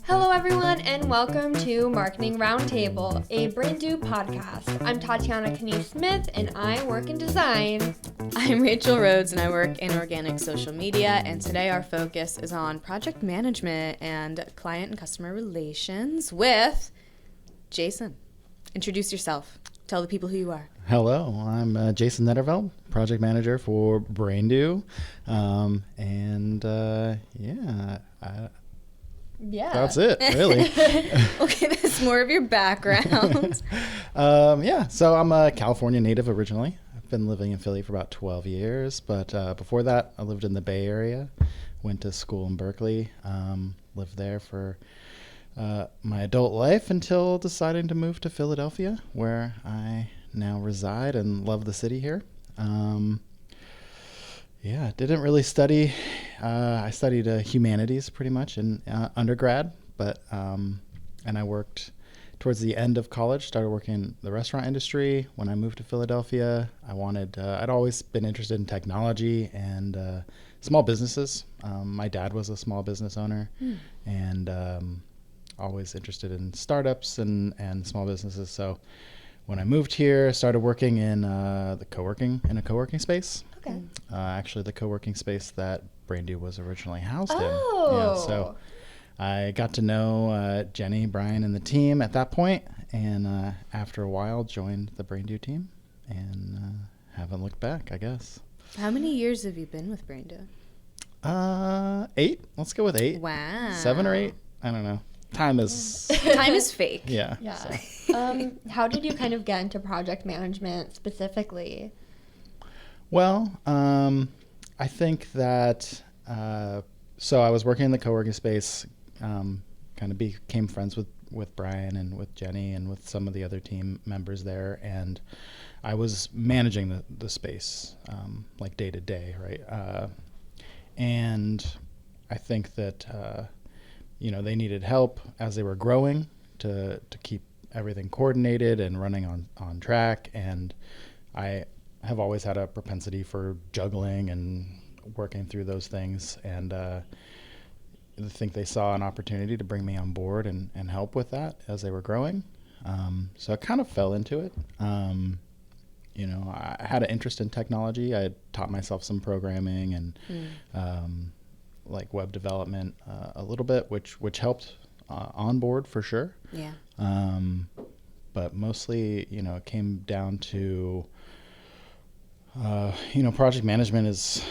Hello, everyone, and welcome to Marketing Roundtable, a BrainDo podcast. I'm Tatiana Knie-Smith, and I work in design. I'm Rachel Rhodes, and I work in organic social media, and today our focus is on project management and client and customer relations with Jason. Introduce yourself. Tell the people who you are. Hello, I'm Jason Netterveld, project manager for BrainDo, that's it, really. Okay, that's more of your background. So I'm a California native originally. I've been living in Philly for about 12 years, but before that, I lived in the Bay Area, went to school in Berkeley, lived there for my adult life until deciding to move to Philadelphia, where I now reside and love the city here. Didn't really study. I studied humanities pretty much in undergrad, but and I worked towards the end of college, started working in the restaurant industry. When I moved to Philadelphia, I'd always been interested in technology and small businesses. My dad was a small business owner and always interested in startups and small businesses. So when I moved here, I started working in a co-working space. Okay. Actually, the co-working space that BrainDo was originally housed in. Oh. Yeah, so I got to know Jenny, Brian, and the team at that point, and after a while, joined the BrainDo team, and haven't looked back, I guess. How many years have you been with BrainDo? 8. Let's go with 8. Wow. 7 or 8. I don't know. Time is fake. Yeah. So. How did you kind of get into project management specifically? Well, I think that, so I was working in the co-working space, kind of became friends with Brian and with Jenny and with some of the other team members there. And I was managing the space, like day to day, right? And I think that, they needed help as they were growing to keep everything coordinated and running on track. And I have always had a propensity for juggling and working through those things, and I think they saw an opportunity to bring me on board and help with that as they were growing. So I kind of fell into it. I had an interest in technology. I had taught myself some programming and like web development a little bit, which helped on board for sure. Yeah. But mostly, it came down to project management is,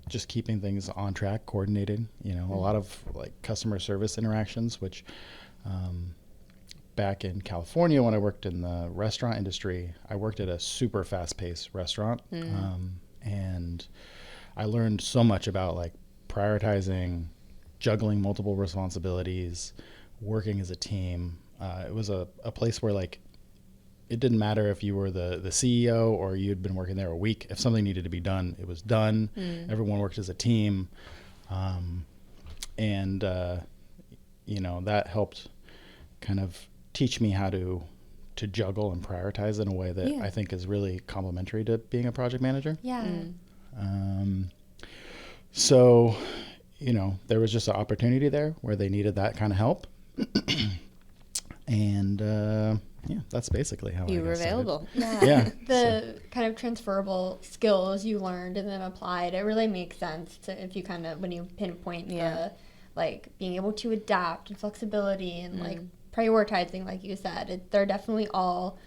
just keeping things on track, coordinated, a lot of like customer service interactions, which back in California when I worked in the restaurant industry, I worked at a super fast-paced restaurant. And I learned so much about like prioritizing, juggling multiple responsibilities, working as a team. It was a place where like it didn't matter if you were the CEO or you'd been working there a week. If something needed to be done, it was done. Everyone worked as a team. That helped kind of teach me how to juggle and prioritize in a way that I think is really complementary to being a project manager. Yeah. So, there was just an opportunity there where they needed that kind of help. And that's basically how you were available. The kind of transferable skills you learned and then applied, it really makes sense to if you kind of when you pinpoint the like being able to adapt and flexibility and like prioritizing, like you said, they're definitely all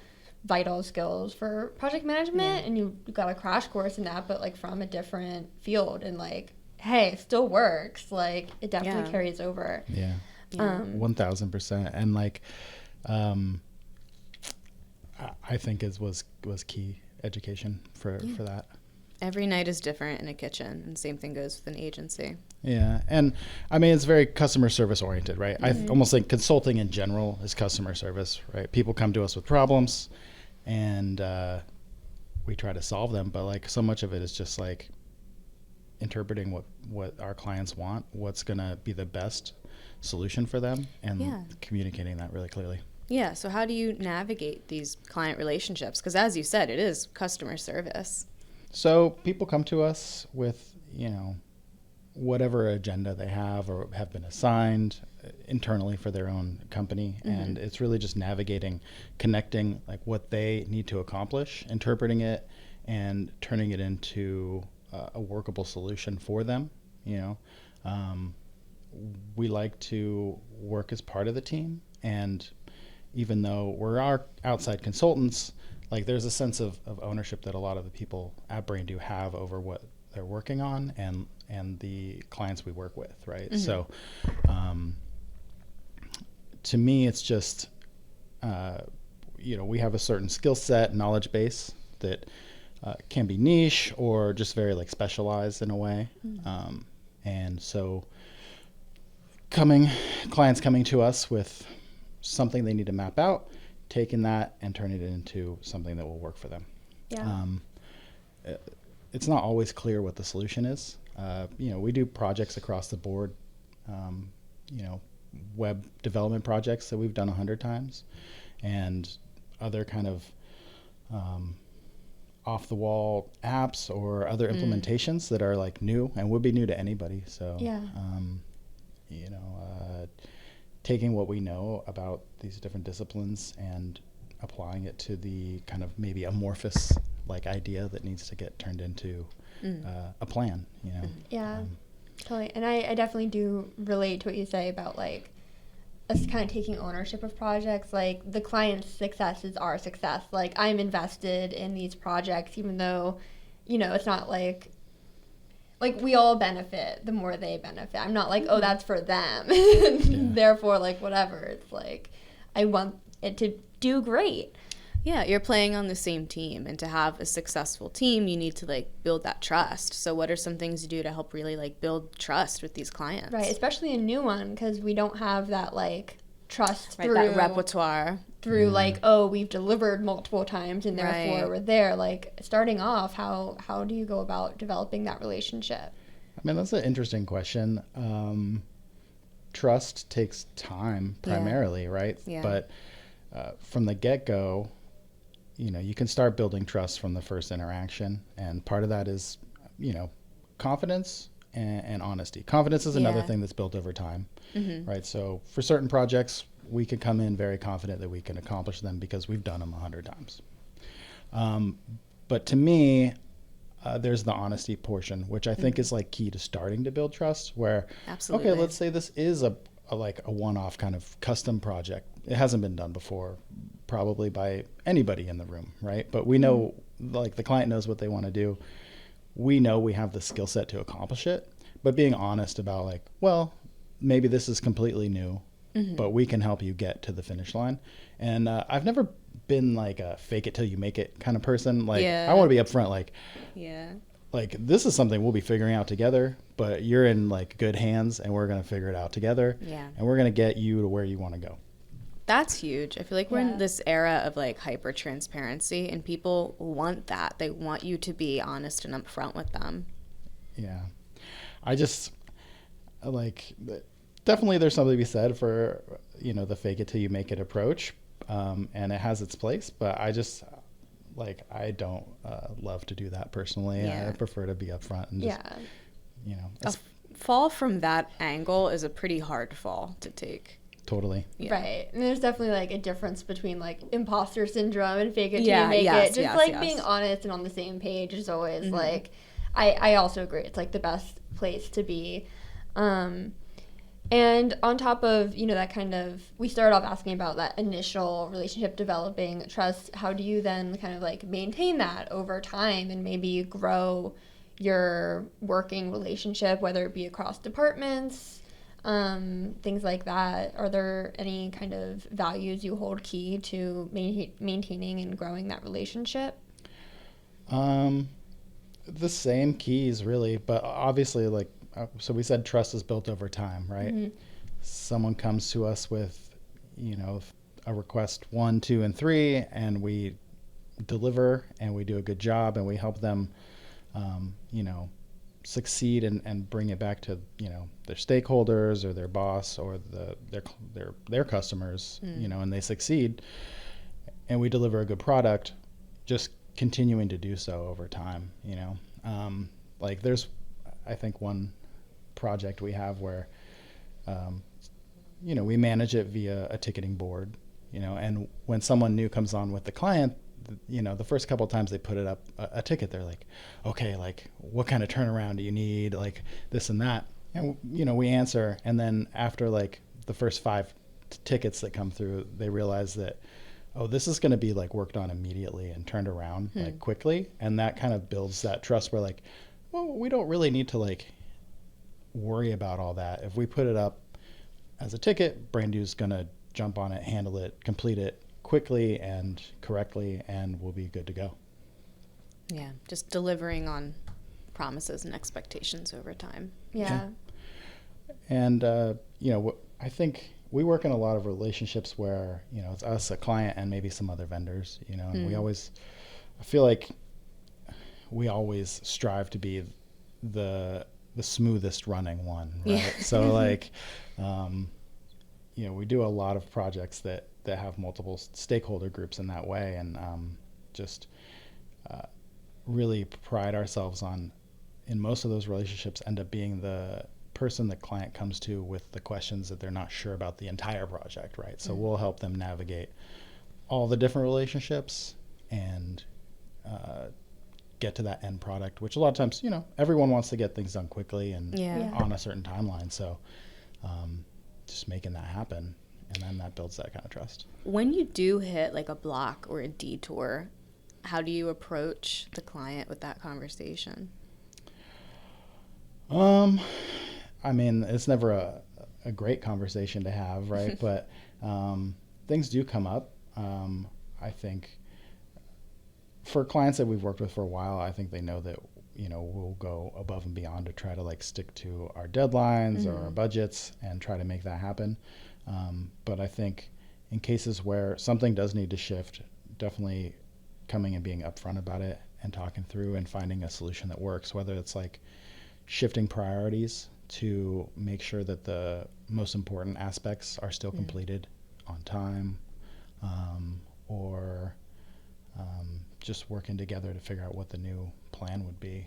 vital skills for project management, and you got a crash course in that, but like from a different field, and like, hey, it still works. Like it definitely carries over. 1000%. And like, I think was key education for that. Every night is different in a kitchen, and same thing goes with an agency. Yeah, and I mean, it's very customer service oriented, right? I almost think consulting in general is customer service, right? People come to us with problems, and we try to solve them, but like so much of it is just like interpreting what our clients want, what's gonna be the best solution for them, and communicating that really clearly. Yeah, so how do you navigate these client relationships? Because as you said, it is customer service. So people come to us with, whatever agenda they have or have been assigned internally for their own company. And it's really just navigating, connecting like what they need to accomplish, interpreting it, and turning it into a workable solution for them. We like to work as part of the team, and even though we're our outside consultants, like there's a sense of ownership that a lot of the people at BrainDo have over what they're working on and the clients we work with, right? So to me, it's just we have a certain skill set, knowledge base that can be niche or just very like specialized in a way. And so clients coming to us with something they need to map out, taking that and turning it into something that will work for them. Yeah. It's not always clear what the solution is. We do projects across the board, web development projects that we've done 100 times, and other kind of off-the-wall apps or other implementations that are like new and would be new to anybody. So, taking what we know about these different disciplines and applying it to the kind of maybe amorphous like idea that needs to get turned into a plan. Yeah, totally. And I definitely do relate to what you say about like us kind of taking ownership of projects. Like the client's success is our success. Like I'm invested in these projects, even though, it's not like we all benefit the more they benefit. I'm not like, oh, that's for them. Therefore, like whatever. It's like I want it to do great. Yeah, you're playing on the same team, and to have a successful team, you need to like build that trust. So what are some things you do to help really like build trust with these clients? Right, especially a new one, because we don't have that like trust through that repertoire. Through like, oh, we've delivered multiple times and therefore we're there. Like starting off, how do you go about developing that relationship? I mean, that's an interesting question. Trust takes time primarily, right? Yeah. But from the get-go, you can start building trust from the first interaction. And part of that is, confidence and honesty. Confidence is another thing that's built over time, right? So for certain projects, we can come in very confident that we can accomplish them because we've done them 100 times. But to me, there's the honesty portion, which I think is like key to starting to build trust, where, Absolutely. Okay, let's say this is a one-off kind of custom project. It hasn't been done before, probably by anybody in the room, right? But we know, like the client knows what they want to do. We know we have the skill set to accomplish it, but being honest about like, well, maybe this is completely new, but we can help you get to the finish line. And I've never been like a fake it till you make it kind of person. Like I want to be upfront, like this is something we'll be figuring out together, but you're in like good hands and we're going to figure it out together. And we're going to get you to where you want to go. That's huge. I feel like we're in this era of like hyper transparency, and people want that. They want you to be honest and upfront with them. Yeah. I just like, definitely there's something to be said for, the fake it till you make it approach. And it has its place, but I just I don't love to do that personally. I prefer to be upfront and just, a fall from that angle is a pretty hard fall to take. Totally. Right. And there's definitely like a difference between like imposter syndrome and fake it till you make it. Just being honest and on the same page is always like, I also agree. It's like the best place to be. And on top of, that kind of, we started off asking about that initial relationship developing trust. How do you then kind of like maintain that over time and maybe grow your working relationship, whether it be across departments, things like that? Are there any kind of values you hold key to maintaining and growing that relationship? The same keys really, but obviously like, so we said trust is built over time, right? Someone comes to us with, a request 1, 2, and 3, and we deliver and we do a good job and we help them, succeed and bring it back to, their stakeholders or their boss or their customers, and they succeed and we deliver a good product, just continuing to do so over time, like there's, I think one project we have where, we manage it via a ticketing board, and when someone new comes on with the client, the first couple of times they put it up a ticket, they're like, okay, like what kind of turnaround do you need? Like this and that. And, we answer. And then after like the first 5 tickets that come through, they realize that, oh, this is going to be like worked on immediately and turned around like quickly. And that kind of builds that trust where like, well, we don't really need to like worry about all that. If we put it up as a ticket, BrainDo's going to jump on it, handle it, complete it quickly and correctly, and we'll be good to go. Yeah, just delivering on promises and expectations over time. Yeah. And, I think we work in a lot of relationships where, it's us, a client, and maybe some other vendors, and I feel like we always strive to be the smoothest running one, right? Yeah. So like, we do a lot of projects that have multiple stakeholder groups in that way, and really pride ourselves on, in most of those relationships, end up being the person the client comes to with the questions that they're not sure about the entire project, right? So we'll help them navigate all the different relationships and get to that end product, which a lot of times, everyone wants to get things done quickly and on a certain timeline. So just making that happen, and then that builds that kind of trust. When you do hit like a block or a detour, how do you approach the client with that conversation? I mean, it's never a great conversation to have, right? But things do come up. I think for clients that we've worked with for a while, I think they know that, we'll go above and beyond to try to like stick to our deadlines or our budgets and try to make that happen. But I think in cases where something does need to shift, definitely coming and being upfront about it and talking through and finding a solution that works, whether it's like shifting priorities to make sure that the most important aspects are still completed on time, or just working together to figure out what the new plan would be.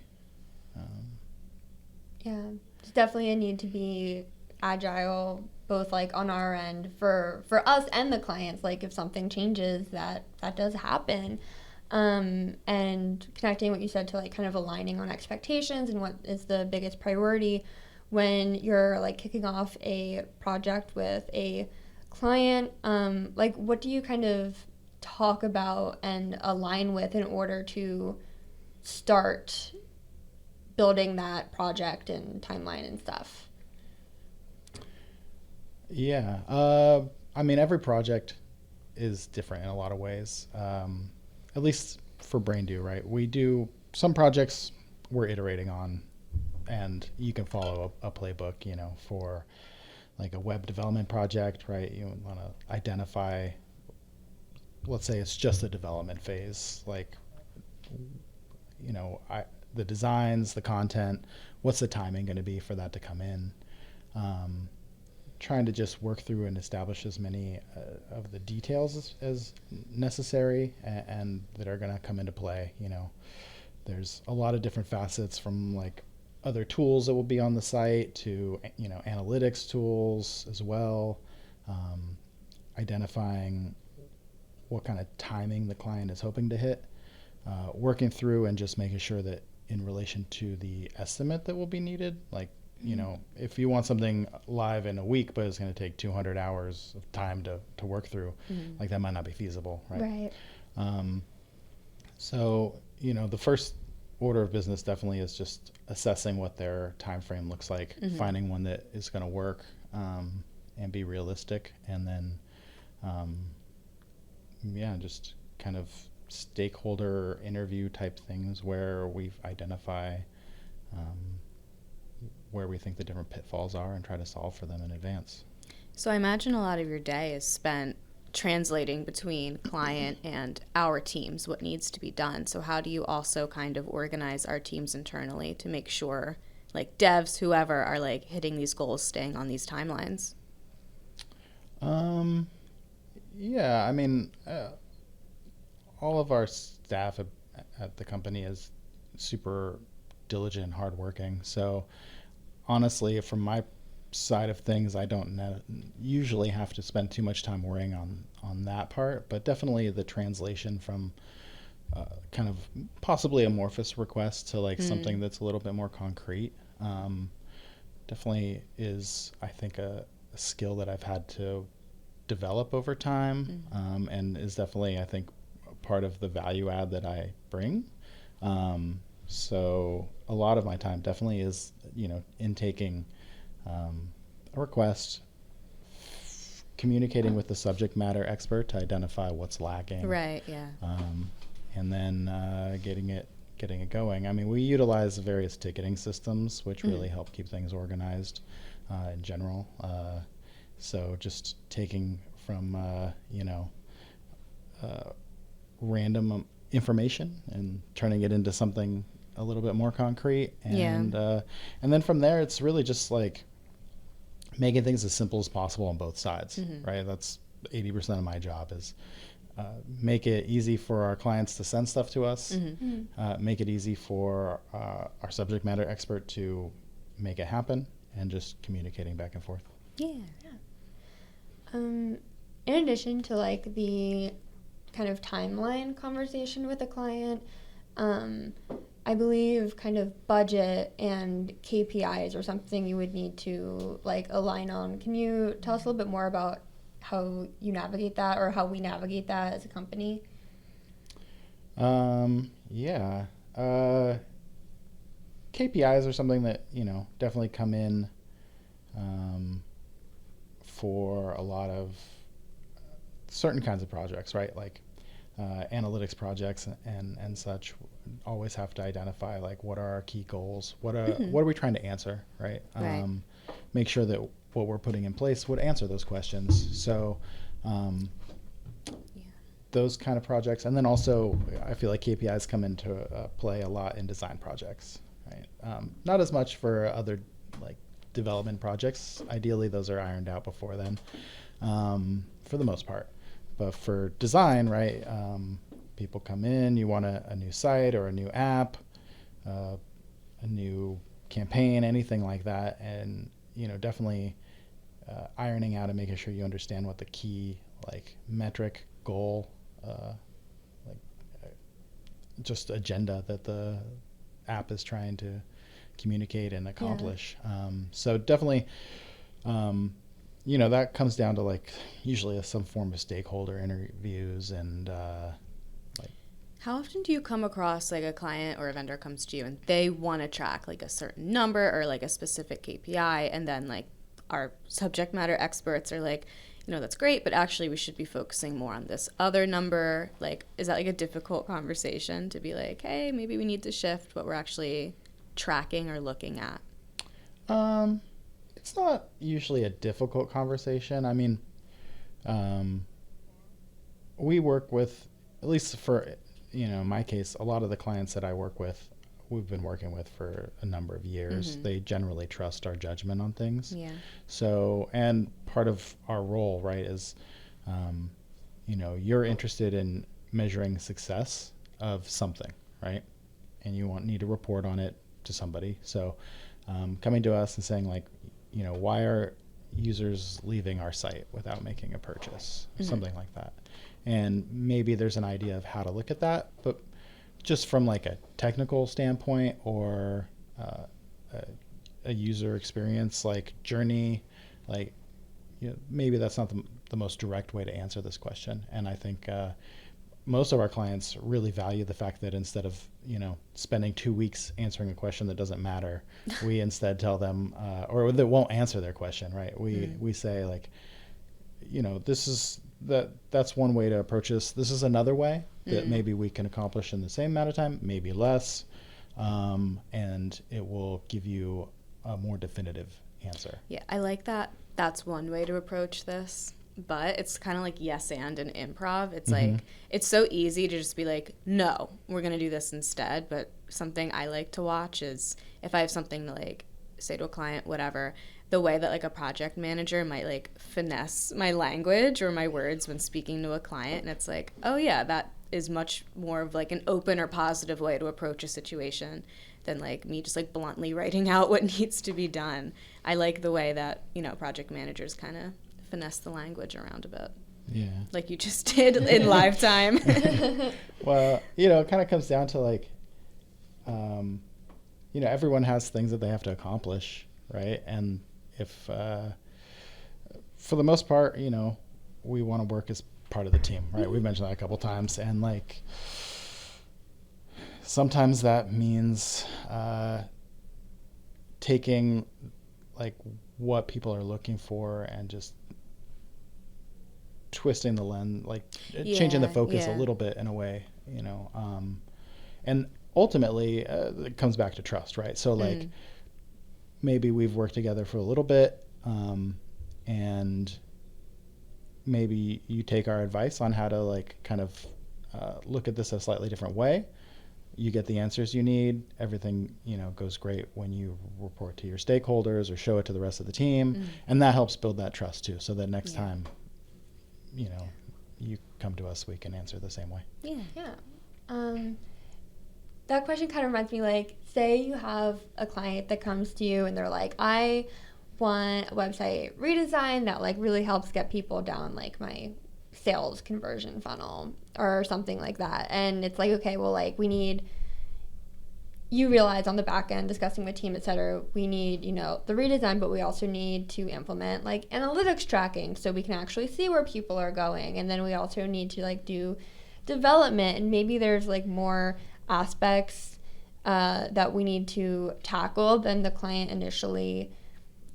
Yeah, there's definitely a need to be agile, both like on our end for us and the clients. Like if something changes, that does happen. And connecting what you said to like kind of aligning on expectations and what is the biggest priority when you're like kicking off a project with a client. Like what do you kind of talk about and align with in order to start building that project and timeline and stuff? Yeah. I mean, every project is different in a lot of ways. At least for BrainDo, right? We do some projects we're iterating on, and you can follow a playbook, for like a web development project, right? You want to identify, let's say it's just a development phase, like, the designs, the content, what's the timing going to be for that to come in? Trying to just work through and establish as many of the details as necessary and that are going to come into play. There's a lot of different facets, from like other tools that will be on the site to, analytics tools as well, identifying what kind of timing the client is hoping to hit, working through and just making sure that in relation to the estimate that will be needed, like, if you want something live in a week, but it's going to take 200 hours of time to work through, like that might not be feasible, right? Right. So, the first order of business definitely is just assessing what their time frame looks like, finding one that is going to work and be realistic, and then, just kind of stakeholder interview type things where we identify where we think the different pitfalls are and try to solve for them in advance. So I imagine a lot of your day is spent translating between client and our teams, what needs to be done. So how do you also kind of organize our teams internally to make sure, like devs, whoever, are like hitting these goals, staying on these timelines? Yeah, I mean, all of our staff at the company is super diligent and hardworking. So honestly, from my side of things, I don't usually have to spend too much time worrying on that part, but definitely the translation from kind of possibly amorphous request to like something that's a little bit more concrete definitely is, I think, a skill that I've had to develop over time, and is definitely, I think, part of the value add that I bring. So a lot of my time definitely is, intaking a request, communicating with the subject matter expert to identify what's lacking. Right, yeah. And then getting it going. I mean, we utilize various ticketing systems, which really help keep things organized in general. So just taking from, random information and turning it into something a little bit more concrete. And then from there, it's really just like making things as simple as possible on both sides, right? That's 80% of my job is make it easy for our clients to send stuff to us, make it easy for our subject matter expert to make it happen, and just communicating back and forth. Yeah. In addition to like the kind of timeline conversation with a client, I believe kind of budget and KPIs are something you would need to like align on. Can you tell us a little bit more about how you navigate that, or how we navigate that as a company? KPIs are something that, definitely come in for a lot of certain kinds of projects, right? Like analytics projects and such always have to identify like what are our key goals, what are we trying to answer, right? Make sure that what we're putting in place would answer those questions. So those kind of projects, and then also I feel like KPIs come into play a lot in design projects, right? Not as much for other like development projects. Ideally those are ironed out before then, for the most part. But for design, right, people come in, you want a new site or a new app, a new campaign, anything like that, and definitely ironing out and making sure you understand what the key like metric, goal, just agenda that the app is trying to communicate and accomplish. So definitely, that comes down to like usually some form of stakeholder interviews and How often do you come across like a client or a vendor comes to you and they want to track like a certain number or like a specific KPI, and then like our subject matter experts are like, that's great, but actually we should be focusing more on this other number? Like, is that like a difficult conversation to be like, hey, maybe we need to shift what we're actually tracking or looking at? It's not usually a difficult conversation. I mean, we work with, at least for, my case, a lot of the clients that I work with, we've been working with for a number of years. They generally trust our judgment on things. Yeah. So, and part of our role, right, is, you're interested in measuring success of something, right? And you need to report on it to somebody. So, coming to us and saying like, why are users leaving our site without making a purchase, something like that. And maybe there's an idea of how to look at that, but just from like a technical standpoint or a user experience like journey, like maybe that's not the most direct way to answer this question. And I think most of our clients really value the fact that instead of spending 2 weeks answering a question that doesn't matter, we instead tell them or that won't answer their question, right? We say like, that's one way to approach this. This is another way that maybe we can accomplish in the same amount of time, maybe less, and it will give you a more definitive answer. Yeah, I like that. That's one way to approach this, but it's kind of like yes and improv. It's like, it's so easy to just be like, no, we're going to do this instead. But something I like to watch is if I have something to like say to a client, whatever, the way that like a project manager might like finesse my language or my words when speaking to a client. And it's like, oh yeah, that is much more of like an open or positive way to approach a situation than like me just like bluntly writing out what needs to be done. I like the way that, you know, project managers kind of finesse the language around a bit. Yeah. Like you just did in live time. Well, you know, it kind of comes down to like, you know, everyone has things that they have to accomplish, right? And if, for the most part, you know, we want to work as part of the team, right? We've mentioned that a couple times. And like, sometimes that means taking like what people are looking for and just twisting the lens, like changing the focus a little bit in a way, you know. And ultimately, it comes back to trust, right? So like maybe we've worked together for a little bit, and maybe you take our advice on how to like kind of look at this a slightly different way. You get the answers you need. Everything, you know, goes great when you report to your stakeholders or show it to the rest of the team. And that helps build that trust too. So that next time, you know, you come to us, we can answer the same way. Yeah. That question kind of reminds me, like, say you have a client that comes to you and they're like, I want a website redesign that like really helps get people down like my sales conversion funnel or something like that. And it's like, okay, well, like you realize on the back end, discussing with team, et cetera, we need, you know, the redesign, but we also need to implement like analytics tracking so we can actually see where people are going. And then we also need to like do development, and maybe there's like more aspects that we need to tackle than the client initially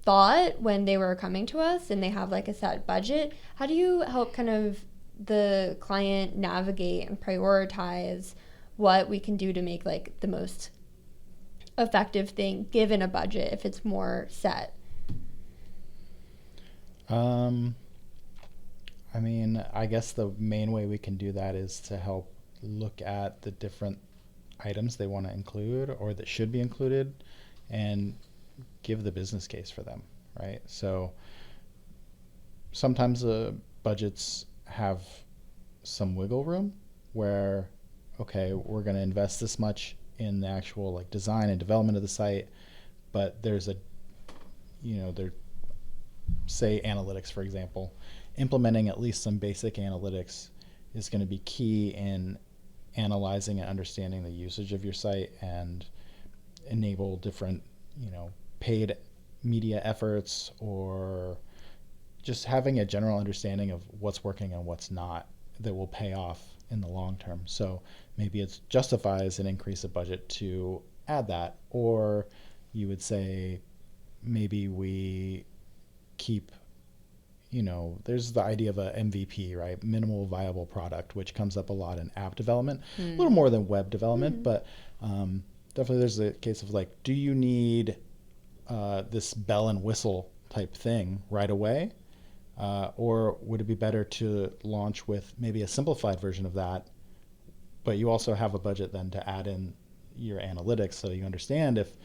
thought when they were coming to us, and they have like a set budget. How do you help kind of the client navigate and prioritize what we can do to make like the most effective thing given a budget if it's more set? I mean, I guess the main way we can do that is to help look at the different items they want to include or that should be included and give the business case for them, right? So sometimes the budgets have some wiggle room where, okay, we're going to invest this much in the actual like design and development of the site, but there's a, you know, there, say analytics, for example, implementing at least some basic analytics is going to be key in analyzing and understanding the usage of your site and enable different, you know, paid media efforts, or just having a general understanding of what's working and what's not that will pay off in the long term. So maybe it justifies an increase of budget to add that, or you would say maybe we keep, you know, there's the idea of a MVP, right? Minimal viable product, which comes up a lot in app development, a little more than web development, but definitely there's a case of like, do you need this bell and whistle type thing right away? Or would it be better to launch with maybe a simplified version of that, but you also have a budget then to add in your analytics so you understand if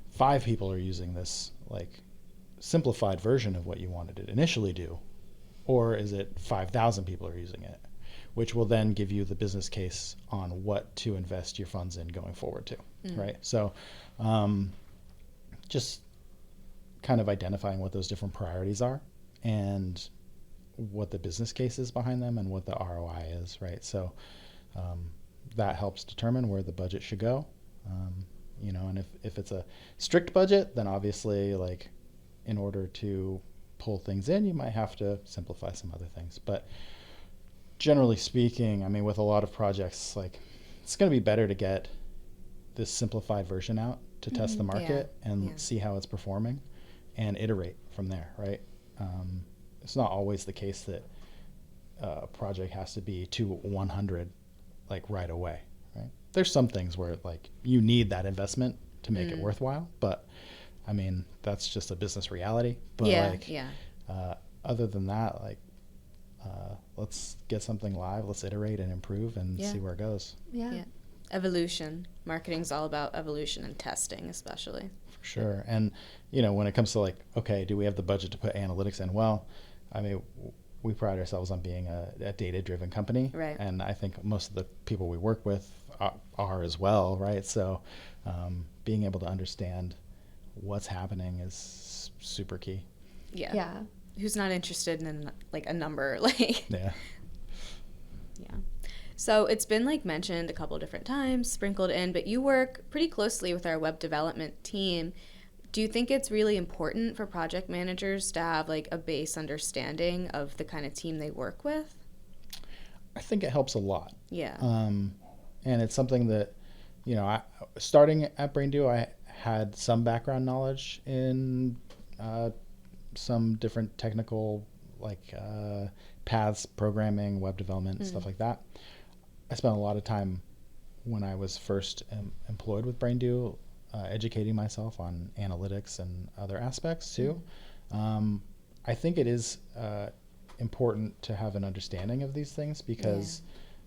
5 people are using this like simplified version of what you wanted to initially do, or is it 5,000 people are using it, which will then give you the business case on what to invest your funds in going forward to, right? So just kind of identifying what those different priorities are and what the business case is behind them and what the ROI is, right? So that helps determine where the budget should go. You know, and if it's a strict budget, then obviously like in order to pull things in, you might have to simplify some other things. But generally speaking, I mean, with a lot of projects, like it's going to be better to get this simplified version out to test the market and see how it's performing and iterate from there, right? It's not always the case that a project has to be to 100 like right away, right? There's some things where like you need that investment to make it worthwhile, but I mean, that's just a business reality. But other than that, like, let's get something live, let's iterate and improve and see where it goes. Yeah. Evolution. Marketing's all about evolution and testing, especially. For sure. And, you know, when it comes to like, okay, do we have the budget to put analytics in? Well, I mean, we pride ourselves on being a data-driven company. Right. And I think most of the people we work with are as well, right? So being able to understand what's happening is super key. Yeah. Who's not interested in like a number? Like, Yeah. yeah. So it's been like mentioned a couple of different times, sprinkled in, but you work pretty closely with our web development team. Do you think it's really important for project managers to have like a base understanding of the kind of team they work with? I think it helps a lot. Yeah. And it's something that, starting at BrainDo, I had some background knowledge in some different technical, like paths, programming, web development, stuff like that. I spent a lot of time when I was first employed with BrainDo educating myself on analytics and other aspects too. I think it is important to have an understanding of these things because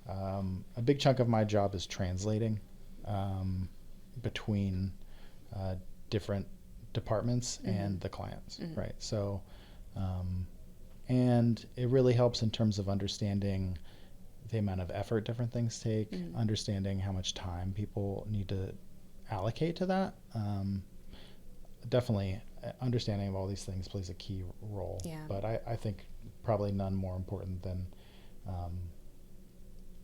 a big chunk of my job is translating between different departments and the clients, right? So, and it really helps in terms of understanding the amount of effort different things take, understanding how much time people need to allocate to that. Definitely understanding of all these things plays a key role, but I think probably none more important than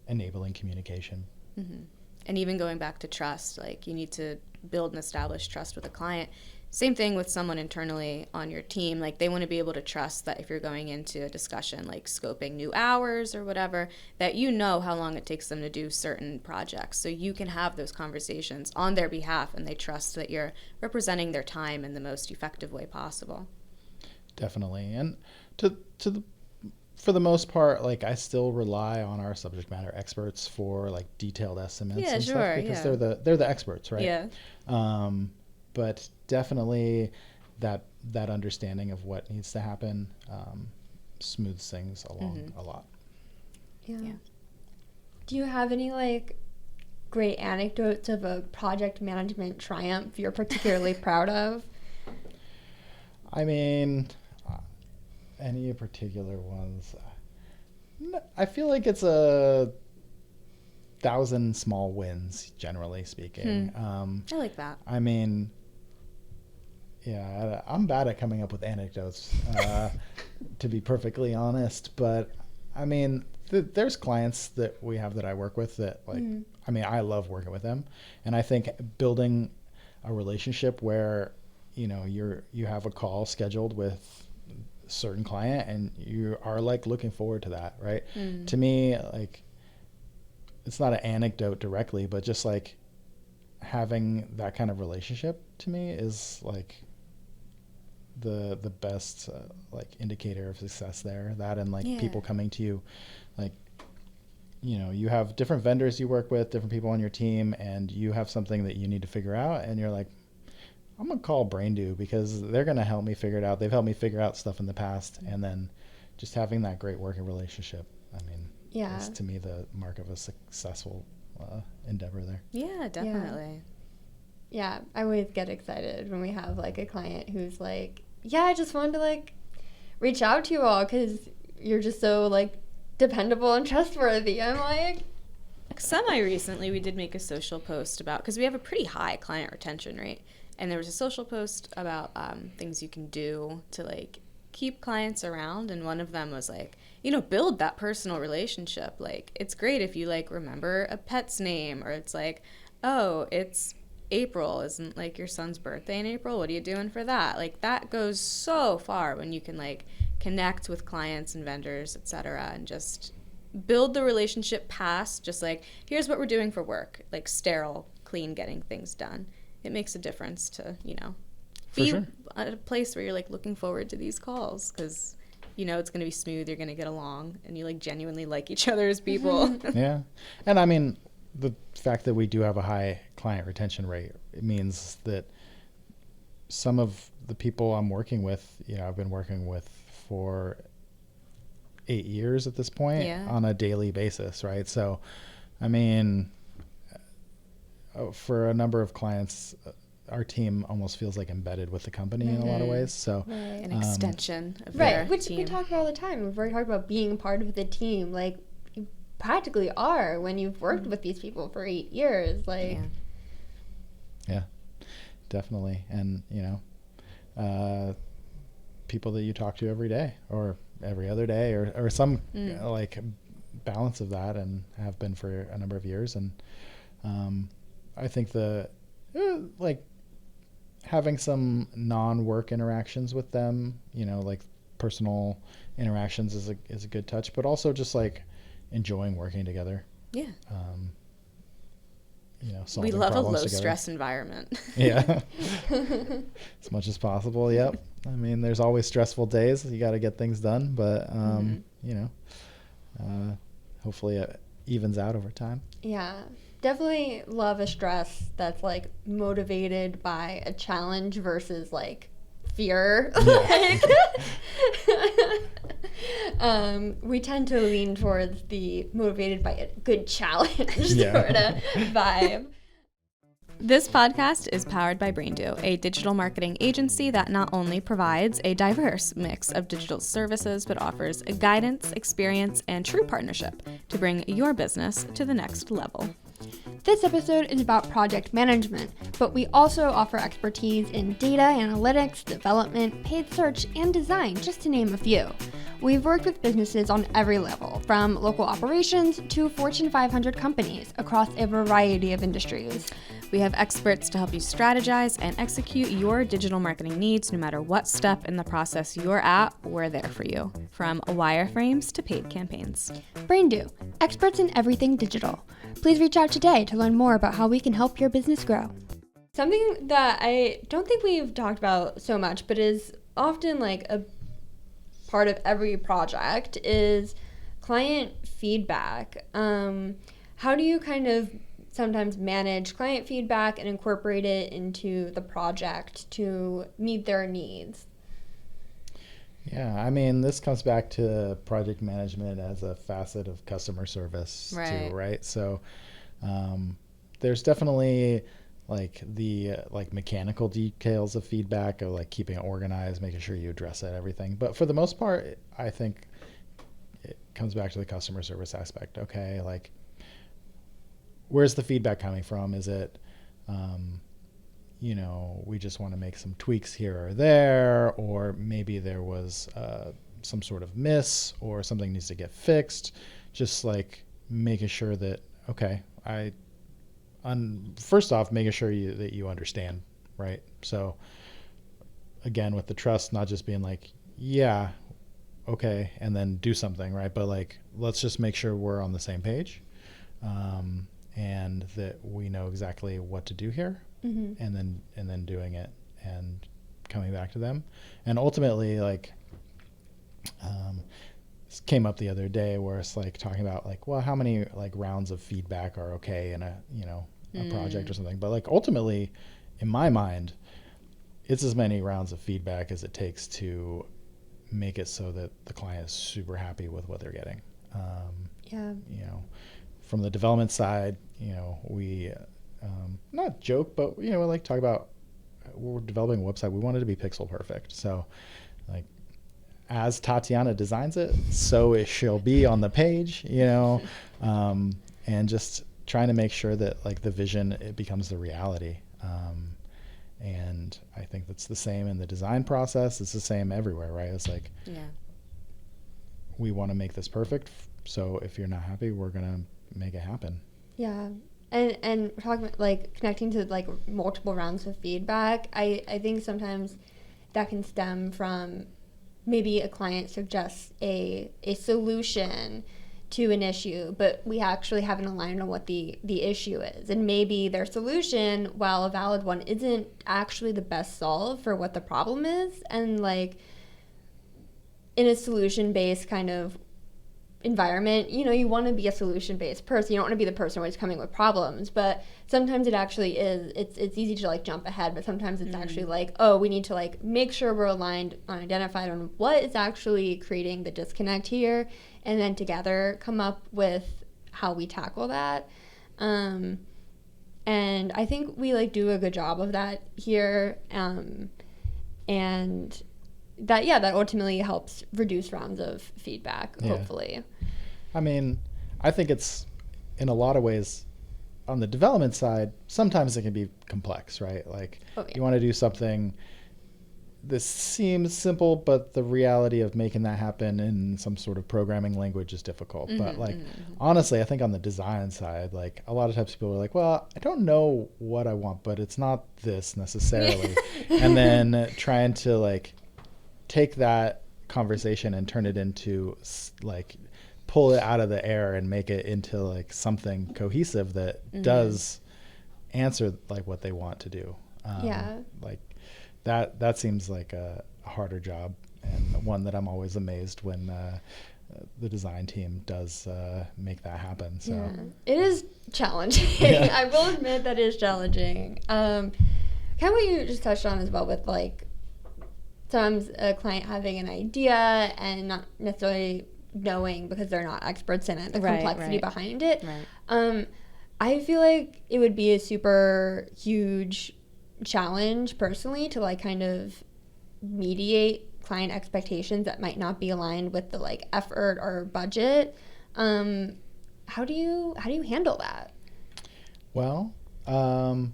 enabling communication. And even going back to trust, like you need to build and establish trust with a client. Same thing with someone internally on your team. Like they want to be able to trust that if you're going into a discussion, like scoping new hours or whatever, that you know how long it takes them to do certain projects. So you can have those conversations on their behalf and they trust that you're representing their time in the most effective way possible. Definitely. And for the most part, like I still rely on our subject matter experts for like detailed estimates and stuff because they're the experts, right? Yeah. But definitely that understanding of what needs to happen smooths things along a lot. Yeah. Do you have any like great anecdotes of a project management triumph you're particularly proud of? I mean, any particular ones? I feel like it's 1,000 small wins, generally speaking. I like that. I mean, yeah, I'm bad at coming up with anecdotes, to be perfectly honest. But I mean, there's clients that we have that I work with that, like, I mean, I love working with them, and I think building a relationship where you have a call scheduled with a certain client and you are like looking forward to that, right? To me, like, it's not an anecdote directly, but just like having that kind of relationship to me is like the best like indicator of success there. That and like people coming to you, like, you have different vendors you work with, different people on your team, and you have something that you need to figure out, and you're like, I'm gonna call BrainDo because they're gonna help me figure it out. They've helped me figure out stuff in the past, and then just having that great working relationship, I mean, is to me the mark of a successful endeavor there. Yeah, definitely. Yeah, I always get excited when we have like a client who's like, yeah, I just wanted to like reach out to you all because you're just so like dependable and trustworthy. I'm like, semi-recently we did make a social post about, because we have a pretty high client retention rate, and there was a social post about things you can do to like keep clients around, and one of them was like, build that personal relationship. Like, it's great if you like remember a pet's name, or it's like, oh, it's April, isn't like your son's birthday in April, what are you doing for that? Like, that goes so far when you can like connect with clients and vendors, etc., and just build the relationship past just like, here's what we're doing for work, like sterile, clean, getting things done. It makes a difference to be at a place where you're like looking forward to these calls because it's going to be smooth, you're going to get along, and you like genuinely like each other as people. Yeah. And I mean, the fact that we do have a high client retention rate, it means that some of the people I'm working with, I've been working with for 8 years at this point on a daily basis, right? So, I mean, for a number of clients, our team almost feels like embedded with the company in a lot of ways. So an extension of their which team. we talk about all the time. We've already talked about being part of the team. Like, you practically are when you've worked with these people for 8 years. Like, yeah. definitely. And, people that you talk to every day or every other day or some like balance of that, and have been for a number of years. And I think like having some non-work interactions with them, like personal interactions is a good touch, but also just like enjoying working together. Yeah. Solving we love a problems low together. Stress environment. Yeah. As much as possible. Yep. I mean, there's always stressful days. You got to get things done, but hopefully it evens out over time. Yeah. Definitely love a stress that's like motivated by a challenge versus like fear. We tend to lean towards the motivated by a good challenge sort of vibe. This podcast is powered by BrainDo, a digital marketing agency that not only provides a diverse mix of digital services, but offers guidance, experience, and true partnership to bring your business to the next level. This episode is about project management, but we also offer expertise in data analytics, development, paid search, and design, just to name a few. We've worked with businesses on every level, from local operations to Fortune 500 companies across a variety of industries. We have experts to help you strategize and execute your digital marketing needs. No matter what step in the process you're at, we're there for you. From wireframes to paid campaigns. BrainDo, experts in everything digital. Please reach out today to learn more about how we can help your business grow. Something that I don't think we've talked about so much, but is often like a part of every project, is client feedback. How do you kind of sometimes manage client feedback and incorporate it into the project to meet their needs? Yeah, I mean, this comes back to project management as a facet of customer service too, right? So there's definitely like the mechanical details of feedback, or like keeping it organized, making sure you address it, everything. But for the most part, I think it comes back to the customer service aspect. Okay, like where's the feedback coming from? Is it we just want to make some tweaks here or there, or maybe there was some sort of miss or something needs to get fixed. Just like making sure that, okay, first off, making sure that you understand, right? So again, with the trust, not just being like, yeah, okay, and then do something, right? But like, let's just make sure we're on the same page, and that we know exactly what to do here. Mm-hmm. and then doing it and coming back to them. And ultimately, like, this came up the other day where it's like talking about like, well, how many like rounds of feedback are okay in a project or something. But like ultimately, in my mind, it's as many rounds of feedback as it takes to make it so that the client is super happy with what they're getting. From the development side, we not joke, but we like talk about, we're developing a website, we want it to be pixel perfect. So like, as Tatiana designs it, so it shall be on the page, and just trying to make sure that like the vision, it becomes the reality. And I think that's the same in the design process. It's the same everywhere, right? It's like, we want to make this perfect. So if you're not happy, we're going to make it happen. Yeah. And talking like connecting to like multiple rounds of feedback, I think sometimes that can stem from maybe a client suggests a solution to an issue, but we actually haven't aligned on what the issue is. And maybe their solution, while a valid one, isn't actually the best solve for what the problem is. And like in a solution-based kind of environment, you want to be a solution-based person. You don't want to be the person always coming with problems, but sometimes it actually is. It's easy to like jump ahead, but sometimes it's actually like, oh, we need to like make sure we're aligned on identified on what is actually creating the disconnect here, and then together come up with how we tackle that. And I think we like do a good job of that here, and that ultimately helps reduce rounds of feedback, hopefully. I mean, I think it's in a lot of ways on the development side, sometimes it can be complex, right? Like you want to do something, this seems simple, but the reality of making that happen in some sort of programming language is difficult. But like, honestly, I think on the design side, like a lot of times people are like, well, I don't know what I want, but it's not this necessarily. And then trying to like take that conversation and turn it into like, pull it out of the air and make it into like something cohesive that does answer like what they want to do. Like that seems like a harder job, and one that I'm always amazed when the design team does make that happen. So it is challenging. I will admit that it is challenging. Kind of what you just touched on as well, with like sometimes a client having an idea and not necessarily knowing, because they're not experts in it, the complexity behind it. I feel like it would be a super huge challenge personally to like kind of mediate client expectations that might not be aligned with the like effort or budget. How do you handle that? Well, yeah,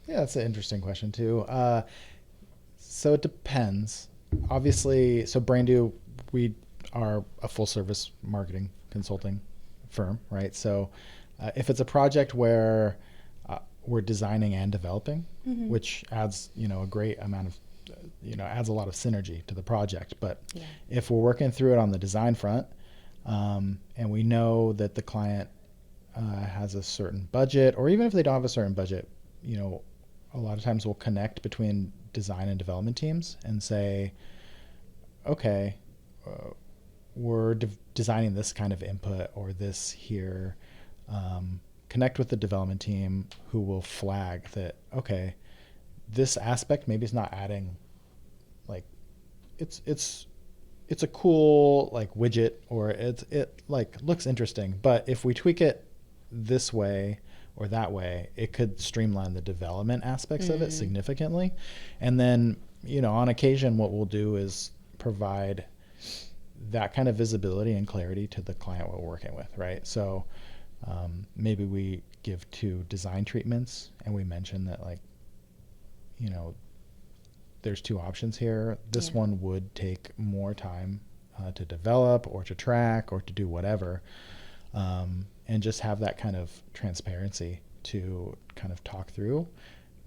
that's an interesting question too. So it depends. Obviously, so BrainDo, we are a full service marketing consulting firm, right? So if it's a project where we're designing and developing, which adds, a great amount of, adds a lot of synergy to the project. But if we're working through it on the design front, and we know that the client has a certain budget, or even if they don't have a certain budget, a lot of times we'll connect between design and development teams and say, okay, we're designing this kind of input or this here. Connect with the development team who will flag that, okay, this aspect maybe is not adding, like, it's a cool like widget, or it like looks interesting, but if we tweak it this way or that way, it could streamline the development aspects of it significantly. And then, on occasion, what we'll do is provide that kind of visibility and clarity to the client we're working with, right? So maybe we give 2 design treatments and we mention that, like, there's 2 options here. This one would take more time to develop or to track or to do whatever, and just have that kind of transparency to kind of talk through,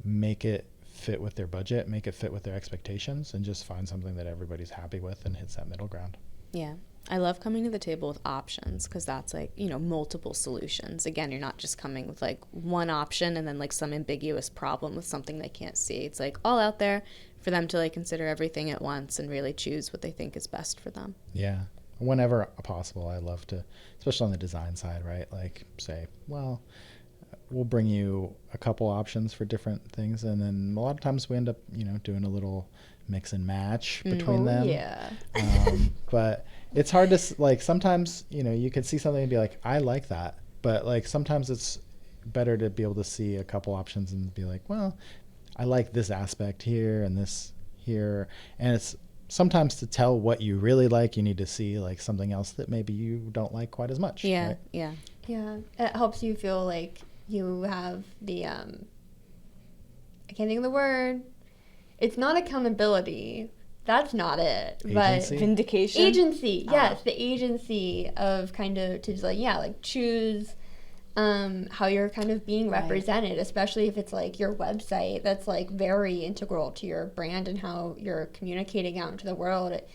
make it fit with their budget, make it fit with their expectations, and just find something that everybody's happy with and hits that middle ground. Yeah. I love coming to the table with options, because that's like, multiple solutions. Again, you're not just coming with like one option and then like some ambiguous problem with something they can't see. It's like all out there for them to like consider everything at once and really choose what they think is best for them. Yeah. Whenever possible, I love to, especially on the design side, right? Like say, well, we'll bring you a couple options for different things. And then a lot of times we end up, doing a little mix and match between them. Yeah. But it's hard to, like, sometimes, you can see something and be like, I like that. But like sometimes it's better to be able to see a couple options and be like, well, I like this aspect here and this here. And it's sometimes to tell what you really like, you need to see like something else that maybe you don't like quite as much. Yeah. Right? Yeah. Yeah. It helps you feel like you have the, I can't think of the word. It's not accountability. That's not it. Agency? But Vindication. agency. Yes. The agency of kind of to just like choose how you're kind of being represented, especially if it's like your website that's like very integral to your brand and how you're communicating out into the world. It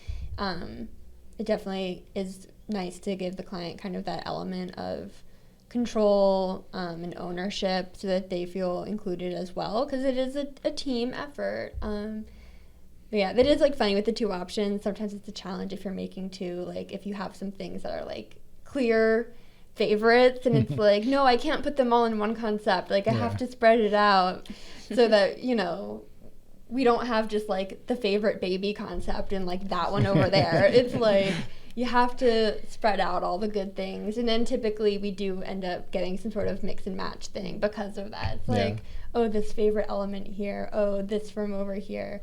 definitely is nice to give the client kind of that element of control and ownership so that they feel included as well, because it is a team effort. But yeah, it is like funny with the 2 options. Sometimes it's a challenge if you're making 2, like if you have some things that are like clear favorites and it's like, no, I can't put them all in one concept. Like I have to spread it out so that, we don't have just like the favorite baby concept and like that one over there. It's like you have to spread out all the good things. And then typically we do end up getting some sort of mix and match thing because of that. It's like, oh, this favorite element here. Oh, this from over here.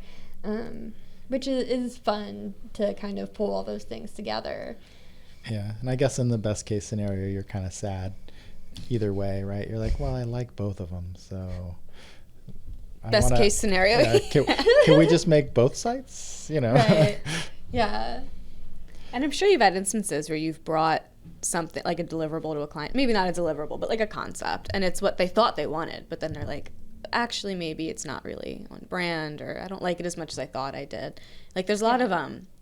Which is fun to kind of pull all those things together. Yeah, and I guess in the best case scenario, you're kind of sad either way, right? You're like, well, I like both of them, so Best case scenario. Yeah, can we just make both sites? Right. Yeah. And I'm sure you've had instances where you've brought something like a deliverable to a client, maybe not a deliverable, but like a concept, and it's what they thought they wanted, but then they're like, actually, maybe it's not really on brand, or I don't like it as much as I thought I did. Like, there's a lot of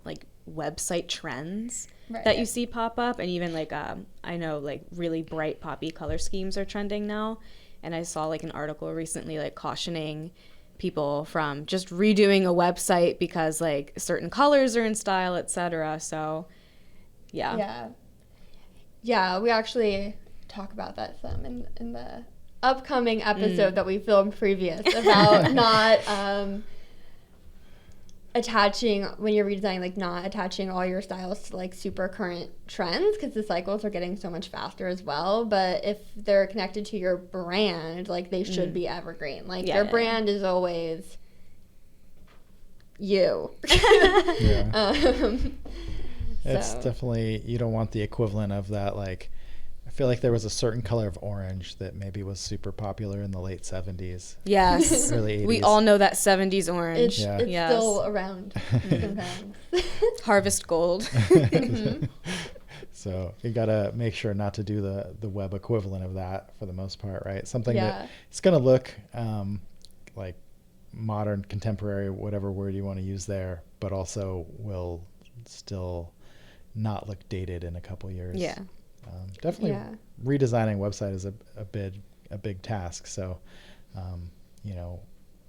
like website trends that you see pop up, and even like I know like really bright poppy color schemes are trending now, and I saw like an article recently like cautioning people from just redoing a website because like certain colors are in style, etc. So yeah, we actually talk about that some in the upcoming episode that we filmed previous about not attaching, when you're redesigning, like not attaching all your styles to like super current trends, because the cycles are getting so much faster as well. But if they're connected to your brand, like they should be evergreen. Like your brand is always you. It's definitely, you don't want the equivalent of that. Like, I feel like there was a certain color of orange that maybe was super popular in the late 70s. Yes. Early 80s. We all know that 70s orange. It's still around sometimes. Harvest gold. So you got to make sure not to do the web equivalent of that for the most part, right? Something that it's going to look like modern, contemporary, whatever word you want to use there, but also will still not look dated in a couple years. Yeah. Definitely redesigning website is a big task. So,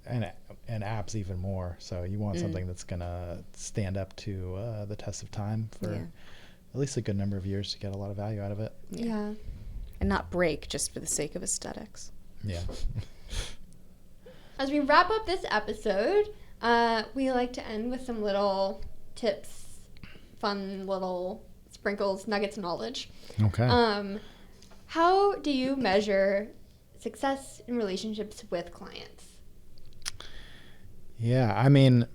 and apps even more. So you want something that's gonna stand up to the test of time for at least a good number of years to get a lot of value out of it. Yeah. And not break just for the sake of aesthetics. Yeah. As we wrap up this episode, we like to end with some little tips, fun little sprinkles, nuggets of knowledge. Okay. How do you measure success in relationships with clients? Yeah, I mean,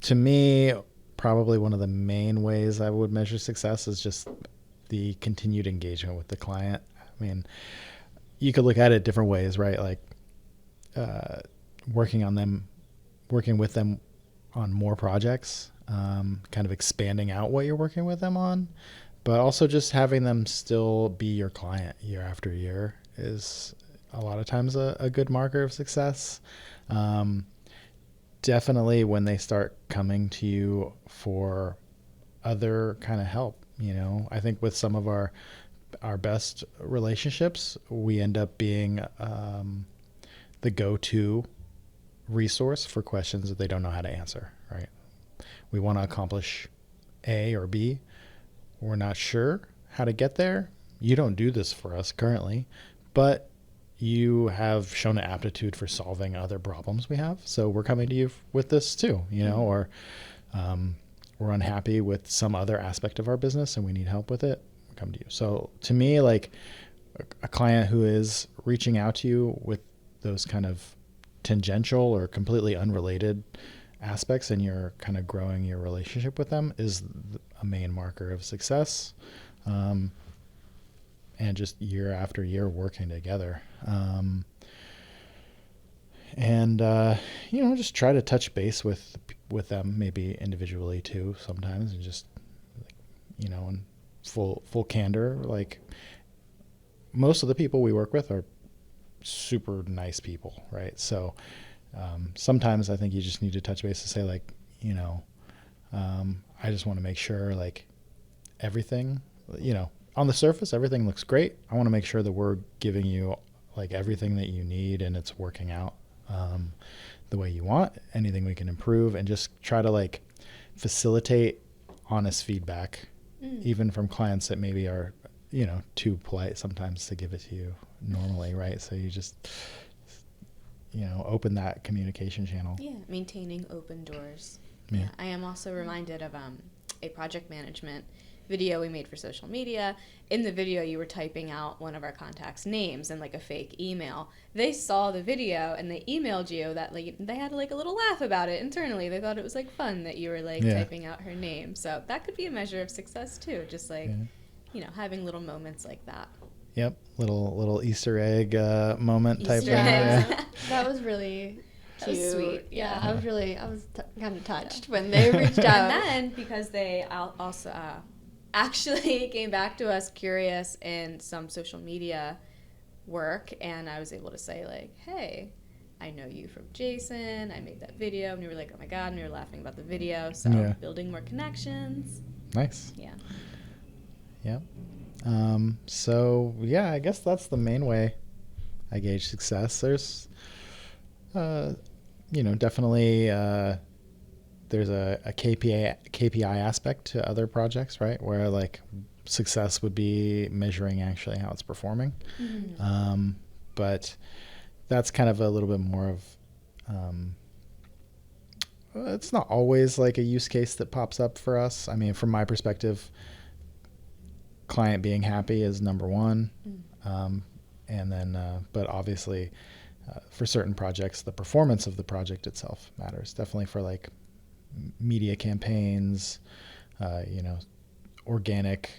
to me, probably one of the main ways I would measure success is just the continued engagement with the client. I mean, you could look at it different ways, right? Like working with them on more projects, kind of expanding out what you're working with them on, but also just having them still be your client year after year is a lot of times a good marker of success. Definitely when they start coming to you for other kind of help, I think with some of our best relationships, we end up being the go-to resource for questions that they don't know how to answer, right? We want to accomplish A or B. We're not sure how to get there. You don't do this for us currently, but you have shown an aptitude for solving other problems we have. So we're coming to you with this too, or we're unhappy with some other aspect of our business and we need help with it. We come to you. So to me, like a client who is reaching out to you with those kind of tangential or completely unrelated aspects and you're kind of growing your relationship with them is a main marker of success. And just year after year working together. Just try to touch base with them, maybe individually too sometimes, and just, in full candor. Like most of the people we work with are super nice people, right? So sometimes I think you just need to touch base to say like, I just want to make sure like everything, on the surface, everything looks great. I want to make sure that we're giving you like everything that you need and it's working out the way you want. Anything we can improve, and just try to like facilitate honest feedback, even from clients that maybe are, too polite sometimes to give it to you normally, right? So you just, open that communication channel. Yeah, maintaining open doors. Yeah. I am also reminded of a project management video we made for social media. In the video, you were typing out one of our contacts' names in like a fake email. They saw the video and they emailed you that like they had like a little laugh about it internally. They thought it was like fun that you were like typing out her name. So that could be a measure of success too. Just like, having little moments like that. Yep. Little Easter egg moment type Easter thing. eggs. Yeah. That was really That was cute. sweet. Yeah, Yeah. I was kind of touched when they reached out. And then because they also actually came back to us curious in some social media work, and I was able to say like, hey, I know you from Jason, I made that video, and you were like, oh my god, and we were laughing about the video. So Yeah. building more connections. Nice. Yeah. Yep. So yeah, I guess that's the main way I gauge success. There's definitely there's a KPI aspect to other projects, right? Where like success would be measuring actually how it's performing. Mm-hmm. But that's kind of a little bit more of it's not always like a use case that pops up for us. I mean, from my perspective, client being happy is number one. And then, but obviously for certain projects, the performance of the project itself matters. Definitely for like media campaigns, organic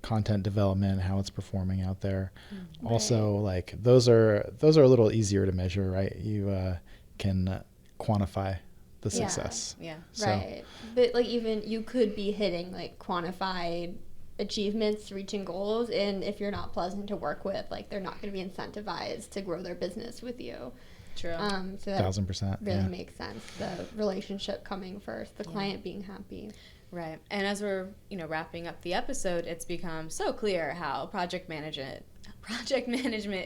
content development, how it's performing out there. Right. Also, like those are a little easier to measure, right? You can quantify the success. Yeah. So, Right. But like even you could be hitting like quantified achievements, reaching goals, and if you're not pleasant to work with, like they're not going to be incentivized to grow their business with you. True. So that 1,000%. really Yeah. makes sense. The relationship coming first, the client being happy. Right. And as we're, wrapping up the episode, it's become so clear how project management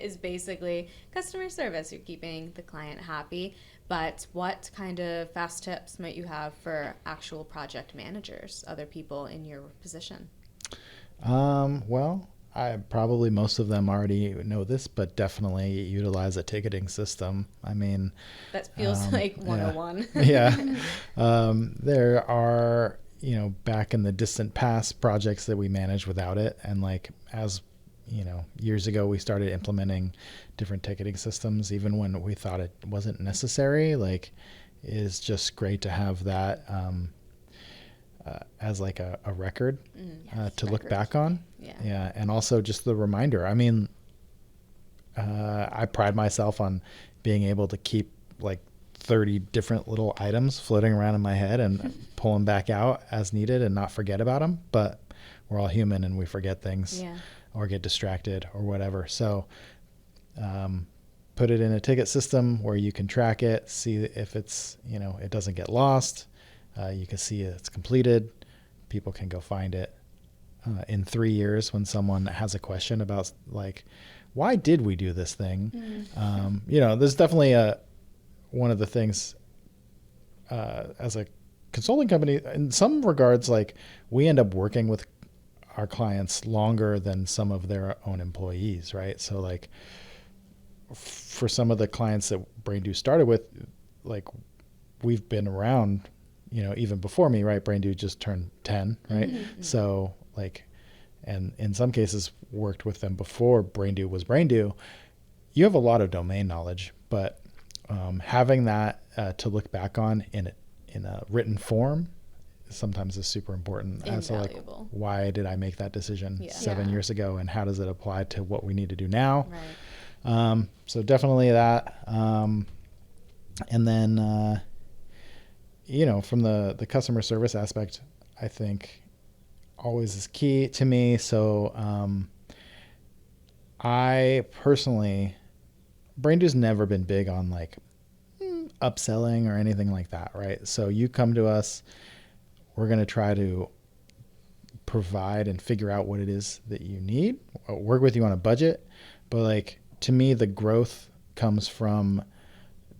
is basically customer service. You're keeping the client happy. But what kind of fast tips might you have for actual project managers, other people in your position? Well, most of them already know this, but definitely utilize a ticketing system. I mean, that feels like 101. Yeah. There are, back in the distant past projects that we managed without it. And like, as years ago, we started implementing different ticketing systems, even when we thought it wasn't necessary. Like, it's just great to have that, as like a record to look back on. Yeah. And also just the reminder. I mean, I pride myself on being able to keep like 30 different little items floating around in my head and pull them back out as needed and not forget about them. But we're all human and we forget things or get distracted or whatever. So put it in a ticket system where you can track it, see if it's, it doesn't get lost. You can see it's completed. People can go find it. In 3 years, when someone has a question about like, why did we do this thing? There's definitely one of the things as a consulting company, in some regards, like we end up working with our clients longer than some of their own employees, right? So like for some of the clients that BrainDo started with, like we've been around even before me, right? BrainDo just turned 10, right? Mm-hmm. So like, and in some cases worked with them before BrainDo was BrainDo. You have a lot of domain knowledge, but having that to look back on in a written form sometimes is super important. So like, why did I make that decision 7 years ago, and how does it apply to what we need to do now? Right. So definitely that. And then, from the customer service aspect, I think always is key to me. So I personally, BrainDo's never been big on like upselling or anything like that, right? So you come to us, we're going to try to provide and figure out what it is that you need, work with you on a budget. But like, to me, the growth comes from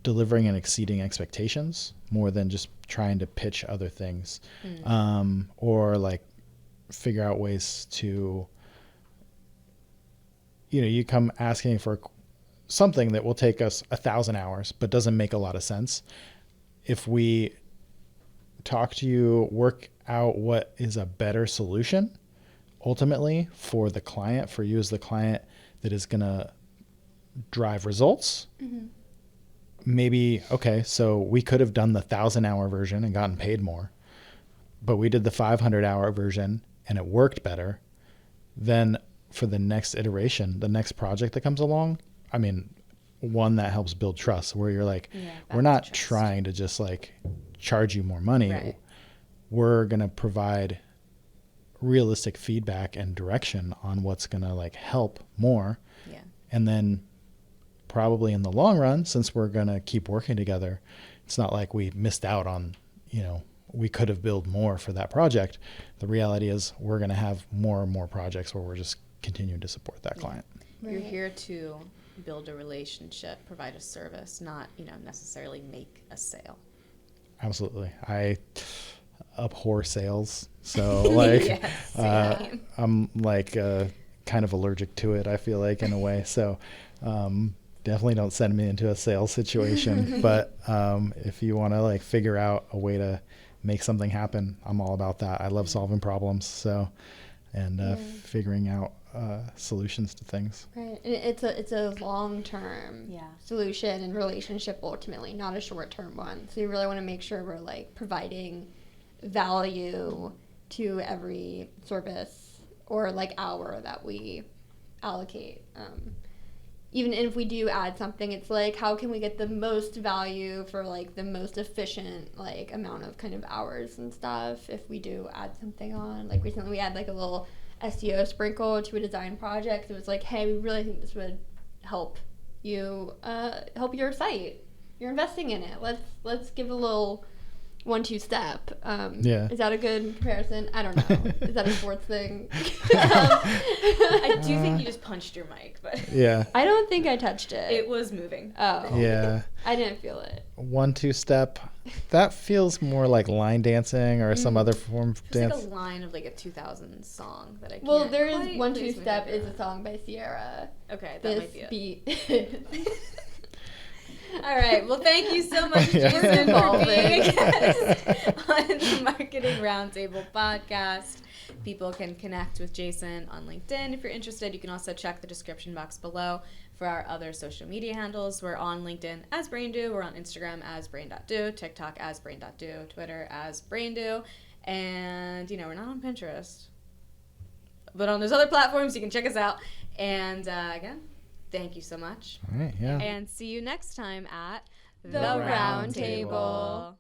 delivering and exceeding expectations more than just trying to pitch other things, or like figure out ways to, you come asking for something that will take us 1,000 hours, but doesn't make a lot of sense. If we talk to you, work out what is a better solution ultimately for the client, for you as the client, that is going to drive results. Mm-hmm. Maybe, okay, so we could have done the 1,000-hour version and gotten paid more, but we did the 500-hour version and it worked better. Then for the next iteration, the next project that comes along, I mean, one that helps build trust, where you're like, we're not trying to just like charge you more money. Right. We're going to provide realistic feedback and direction on what's going to like help more. Yeah. And then probably in the long run, since we're going to keep working together, it's not like we missed out on, you know, we could have built more for that project. The reality is we're going to have more and more projects where we're just continuing to support that client. Right. You're here to build a relationship, provide a service, not, you know, necessarily make a sale. Absolutely. I abhor sales. So like, yes, I'm like kind of allergic to it, I feel like, in a way. So definitely don't send me into a sales situation. But if you want to like figure out a way to make something happen, I'm all about that. I love solving problems. So, and figuring out solutions to things. Right. And it's a long-term solution and relationship ultimately, not a short-term one. So you really want to make sure we're like providing value to every service or like hour that we allocate. Even if we do add something, it's like, how can we get the most value for like the most efficient like amount of kind of hours and stuff if we do add something on. Like recently we had like a little SEO sprinkle to a design project. It was like, hey, we really think this would help you, help your site. You're investing in it. Let's give a little 1-2 step. Is that a good comparison? I don't know. Is that a sports thing? I do think you just punched your mic, but yeah, I don't think I touched it. It was moving. Oh. Yeah. I didn't feel it. 1-2 step. That feels more like line dancing or some other form of dance. It's like a line of like a 2000 song that I can't. Well, there is quite 1-2 step is a song by Sierra. Okay, that might be it. Beat. All right. Well, thank you so much, Jason, for being a guest on the Marketing Roundtable podcast. People can connect with Jason on LinkedIn. If you're interested, you can also check the description box below for our other social media handles. We're on LinkedIn as BrainDo. We're on Instagram as Brain.do, TikTok as Brain.do, Twitter as BrainDo. And, you know, we're not on Pinterest. But on those other platforms, you can check us out. And, again, thank you so much. All right, yeah. And see you next time at The Roundtable.